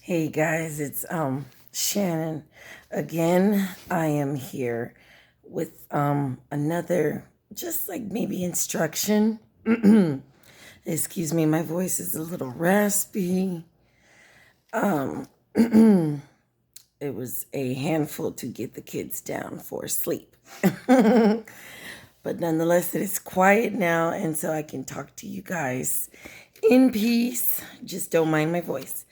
Hey guys, it's Shannon again. I am here with another just like maybe instruction. Excuse me, my voice is a little raspy. It was a handful to get the kids down for sleep. But nonetheless, it is quiet now, and so I can talk to you guys in peace. Just don't mind my voice.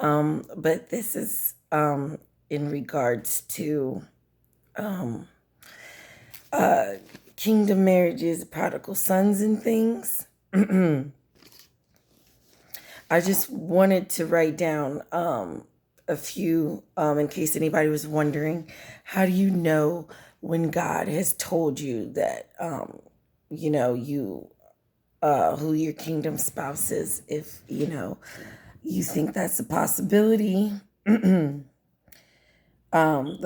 But this is in regards to kingdom marriages, prodigal sons, and things. I just wanted to write down a few in case anybody was wondering. How do you know when God has told you that, you who your kingdom spouse is, if you think that's a possibility? The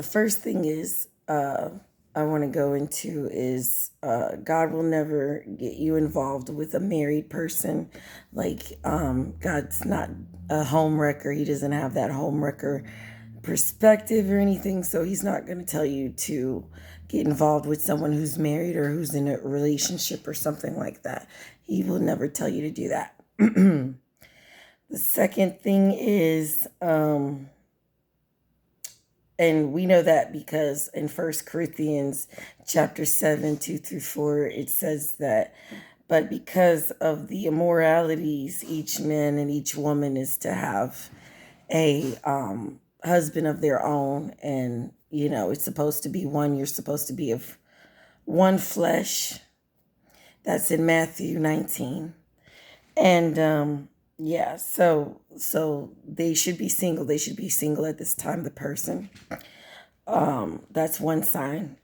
first thing is I want to go into is God will never get you involved with a married person. Like God's not a home wrecker. He doesn't have that home wrecker perspective or anything. So he's not going to tell you to get involved with someone who's married or who's in a relationship or something like that. He will never tell you to do that. The second thing is, and we know that because in 1 Corinthians chapter 7, 2-4, it says that, but because of the immoralities, each man and each woman is to have a husband of their own. And, it's supposed to be one. You're supposed to be of one flesh. That's in Matthew 19. And yeah, so they should be single. They should be single at this time, the person. That's one sign.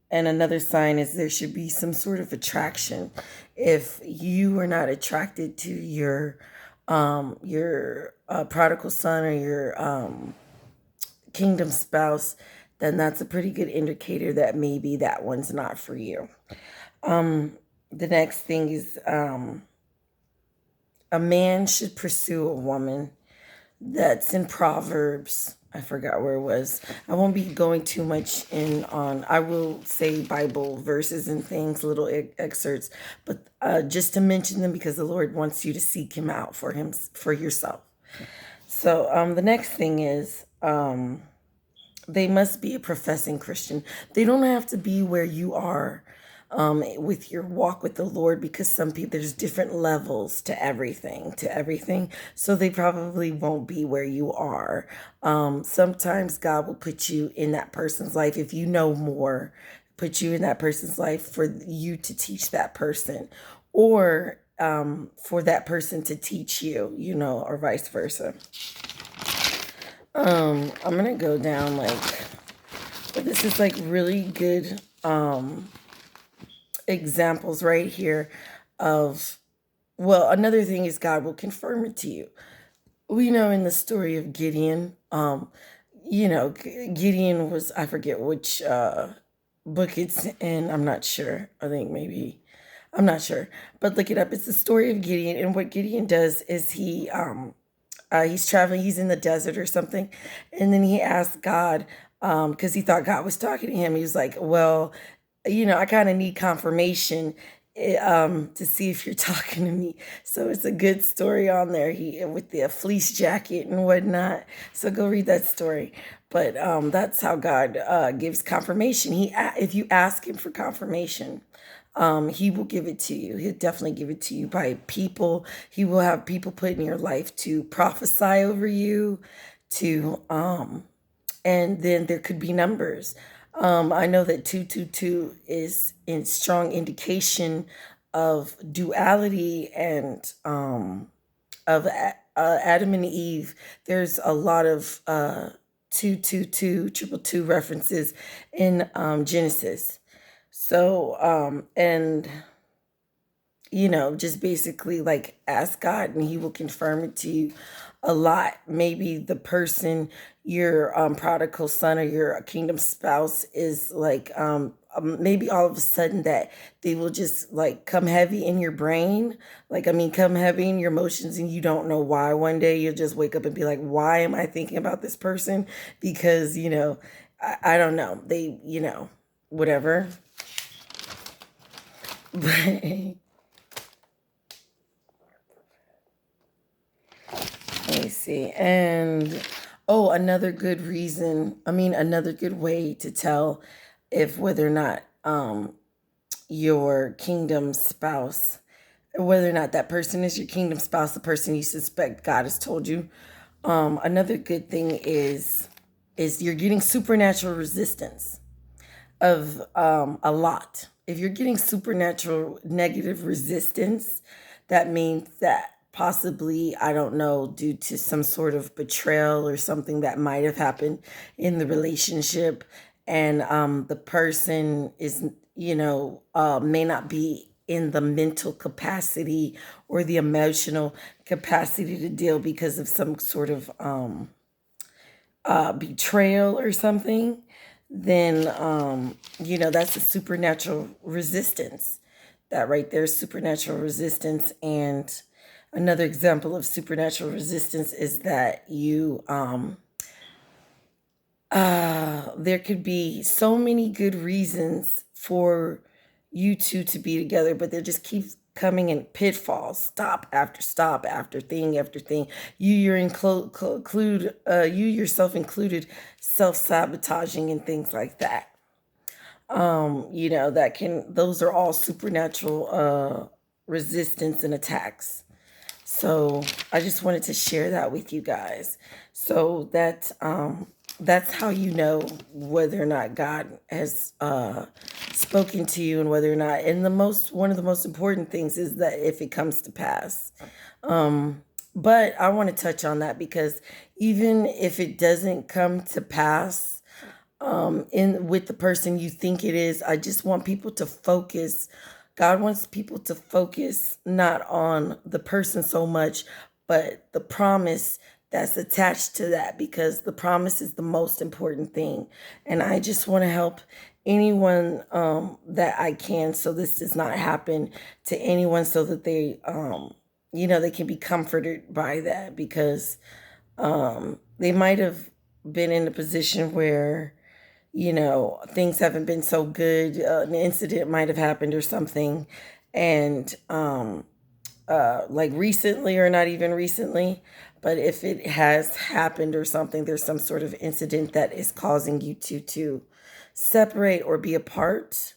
And another sign is there should be some sort of attraction. If you are not attracted to your prodigal son or your kingdom spouse, then that's a pretty good indicator that maybe that one's not for you. The next thing is a man should pursue a woman. That's in Proverbs. I forgot where it was. I won't be going too much in on. I will say Bible verses and things, little excerpts, but just to mention them because the Lord wants you to seek Him out for yourself. So the next thing is they must be a professing Christian. They don't have to be where you are with your walk with the Lord, because some people, there's different levels to everything. So they probably won't be where you are. Sometimes God will put you in that person's life, if you know more, put you in that person's life for you to teach that person, or for that person to teach you, or vice versa. I'm going to go down but this is really good examples right here of, well, another thing is God will confirm it to you. We know in the story of Gideon, Gideon was, I forget which book it's in. I'm not sure. I think maybe, I'm not sure, but look it up. It's the story of Gideon. And what Gideon does is he's traveling, he's in the desert or something. And then he asked God, because he thought God was talking to him. He was like, well, I kind of need confirmation to see if you're talking to me. So it's a good story on there. He with the fleece jacket and whatnot. So go read that story. But that's how God gives confirmation. If you ask Him for confirmation, He will give it to you. He'll definitely give it to you by people. He will have people put in your life to prophesy over you, and then there could be numbers. I know that 222 is in strong indication of duality and of Adam and Eve. There's a lot of 222, 222 references in Genesis. So, and just basically like ask God and he will confirm it to you a lot. Maybe the person, your prodigal son or your kingdom spouse is like, maybe all of a sudden that they will just like come heavy in your brain. Like, I mean, come heavy in your emotions and you don't know why. One day you'll just wake up and be like, why am I thinking about this person? Because, I don't know. They, whatever. But let me see. And another good reason, another good way to tell if whether or not your kingdom spouse, whether or not that person is your kingdom spouse, the person you suspect God has told you. Another good thing is you're getting supernatural resistance of a lot. If you're getting supernatural negative resistance, that means that possibly, I don't know, due to some sort of betrayal or something that might have happened in the relationship, and the person is, may not be in the mental capacity or the emotional capacity to deal because of some sort of betrayal or something, then that's a supernatural resistance. That right there is supernatural resistance. And another example of supernatural resistance is that there could be so many good reasons for you two to be together, but there just keeps coming in pitfalls, stop after thing after thing. You yourself included, self-sabotaging and things like that. Those are all supernatural resistance and attacks. So I just wanted to share that with you guys. So that's how you know whether or not God has spoken to you, and whether or not, and one of the most important things is that if it comes to pass. But I want to touch on that because even if it doesn't come to pass with the person you think it is, I just want people to focus. God wants people to focus not on the person so much, but the promise that's attached to that, because the promise is the most important thing. And I just want to help anyone that I can, so this does not happen to anyone, so that they they can be comforted by that, because they might have been in a position where things haven't been so good. An incident might have happened or something, and like recently or not even recently, but if it has happened or something, there's some sort of incident that is causing you to separate or be apart,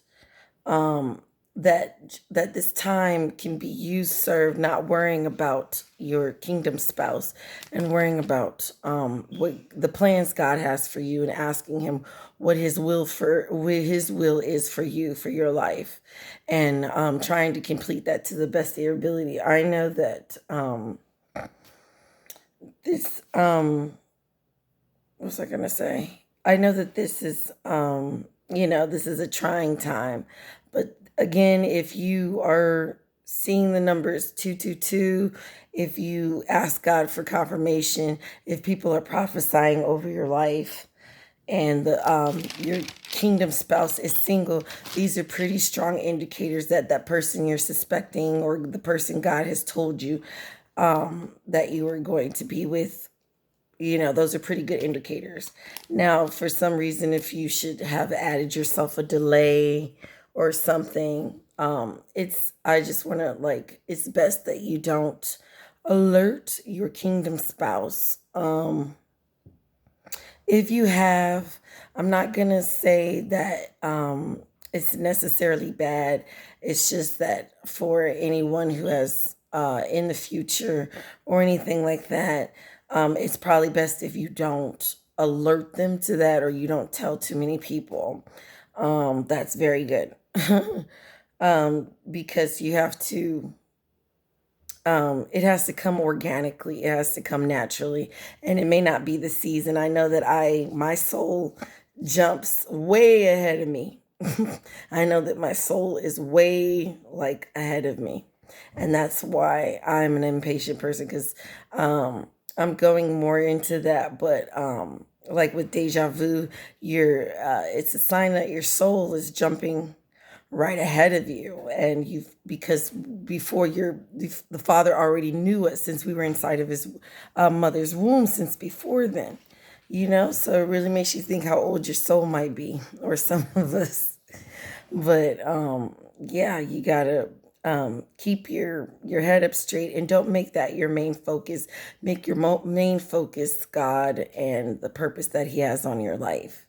that this time can be used, served, not worrying about your kingdom spouse and worrying about what the plans God has for you, and asking him what his will is for you, for your life, and trying to complete that to the best of your ability. I know that this what was I gonna say? I know that this is this is a trying time, but again, if you are seeing the numbers 222, if you ask God for confirmation, if people are prophesying over your life, and your kingdom spouse is single, these are pretty strong indicators that that person you're suspecting, or the person God has told you that you are going to be with, those are pretty good indicators. Now, for some reason, if you should have added yourself a delay or something, I just want to, it's best that you don't alert your kingdom spouse. If you have, I'm not going to say that it's necessarily bad. It's just that for anyone who has in the future or anything like that, it's probably best if you don't alert them to that, or you don't tell too many people. That's very good. Because you have to, it has to come organically. It has to come naturally, and it may not be the season. I know that my soul jumps way ahead of me. I know that my soul is way ahead of me. And that's why I'm an impatient person, because I'm going more into that. But like with deja vu, it's a sign that your soul is jumping right ahead of you, and you've because before the father already knew us since we were inside of his mother's womb, since before then, so it really makes you think how old your soul might be, or some of us. But yeah, you gotta keep your head up straight, and don't make that your main focus. Make your main focus God and the purpose that he has on your life.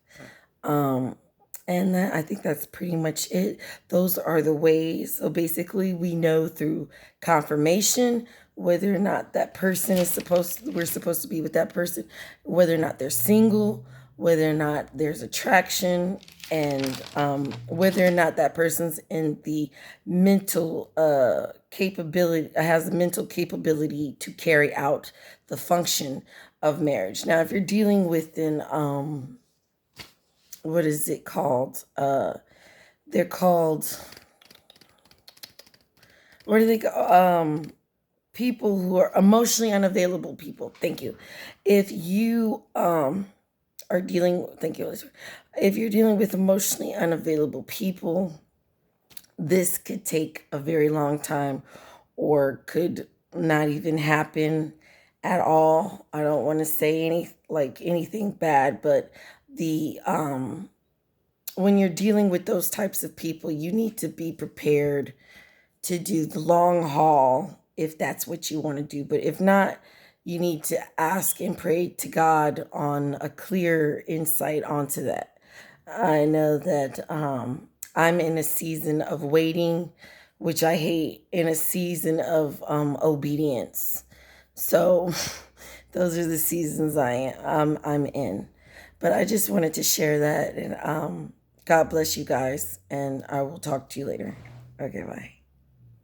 And I think that's pretty much it. Those are the ways. So basically, we know through confirmation whether or not that person we're supposed to be with that person, whether or not they're single, whether or not there's attraction, and whether or not that person's in the mental capability, has the mental capability to carry out the function of marriage. Now, if you're dealing with what is it called? They're called, what do they call? People who are emotionally unavailable people. Thank you. If you are dealing, thank you, Elizabeth. If you're dealing with emotionally unavailable people, this could take a very long time, or could not even happen at all. I don't want to say anything bad, but the when you're dealing with those types of people, you need to be prepared to do the long haul if that's what you want to do. But if not, you need to ask and pray to God on a clear insight onto that. I know that I'm in a season of waiting, which I hate, in a season of obedience. So those are the seasons I'm in. But I just wanted to share that, and God bless you guys, and I will talk to you later. Okay, bye.